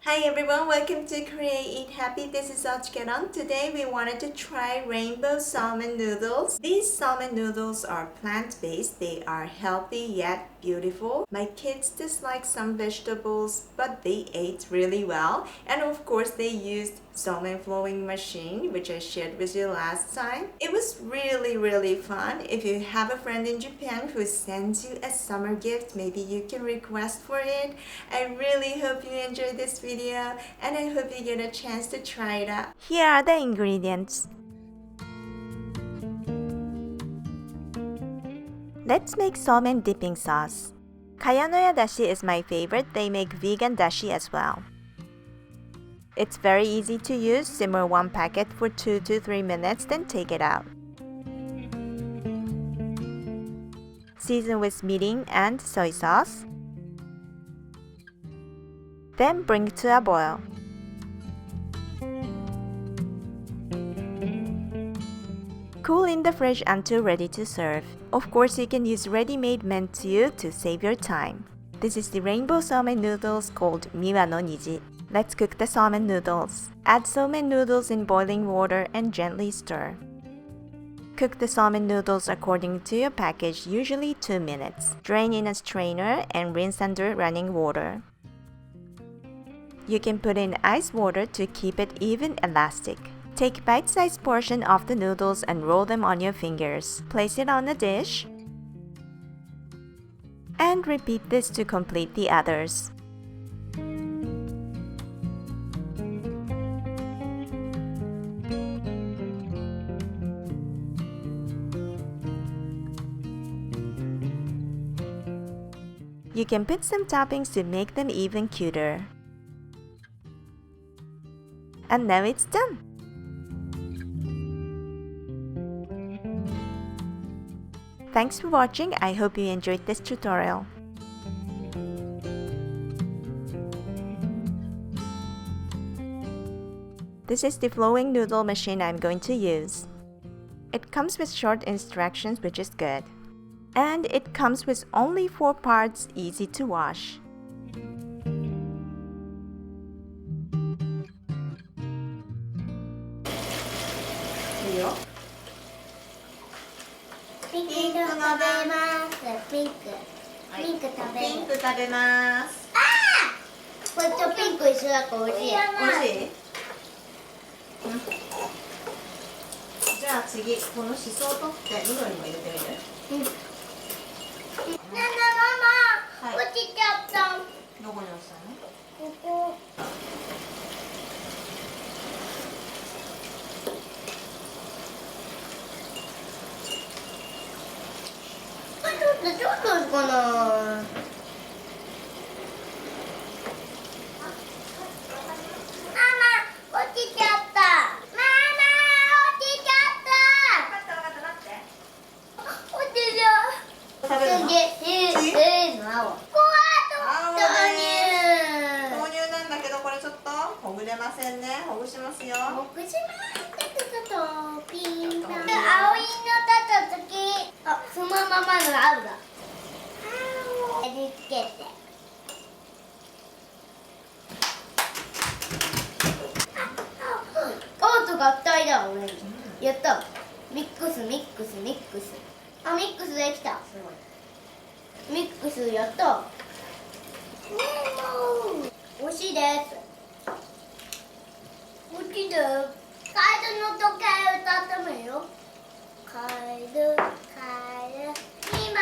Hi everyone, welcome to Create Eat Happy. This is OCHIKERON. Today we wanted to try Rainbow Somen Noodles. These Somen noodles are plant-based. They are healthy yet beautiful. My kids dislike some vegetables, but they ate really well. And of course they used Somen flowing machine, which I shared with you last time. It was really fun. If you have a friend in Japan who sends you a summer gift, maybe you can request for it. I really hope you enjoyed this video and I hope you get a chance to try it out. Here are the ingredients. Let's make somen dipping sauce. Kayanoya dashi is my favorite. They make vegan dashi as well. It's very easy to use. Simmer one packet for 2 to 3 minutes, then take it out. Season with mirin and soy sauce. Then bring to a boil. Cool in the fridge until ready to serve. Of course, you can use ready-made mentyu to save your time. This is the Rainbow Somen Noodles called Miwa no Niji. Let's cook the somen noodles. Add somen noodles in boiling water and gently stir. Cook the somen noodles according to your package, usually 2 minutes. Drain in a strainer and rinse under running water. You can put in ice water to keep it even elastic. Take bite-sized portion of the noodles and roll them on your fingers. Place it on a dish. And repeat this to complete the others. You can put some toppings to make them even cuter. And now it's done! Thanks for watching. I hope you enjoyed this tutorial. This is the flowing noodle machine I'm going to use. It comes with short instructions, which is good. And it comes with only 4 parts, easy to wash. Pink 食べます。ピンク食べます。これとピンク一緒だから美味しい。美味しい？じゃあ次、このシソを取って緑も入れてみる？ねえママ、落ちちゃった。どこに落ちたの？ここ。ちょっとかな。ママ、落ちちゃった。ママ、落ちちゃった。分かった待って。落ちちゃう。食べるの？次、青。豆乳なんだけどこれちょっとほぐれませんね。ほぐしますよ。ほぐします。ちょっとピンク。青いのだった時、そのままの青だ。味付けて。青と合体だ、俺。やった。ミックス。あ、ミックスできた。ミックスやった。美味しいです。美味しいです。カエルの時計歌ってもいいよ。カエル、今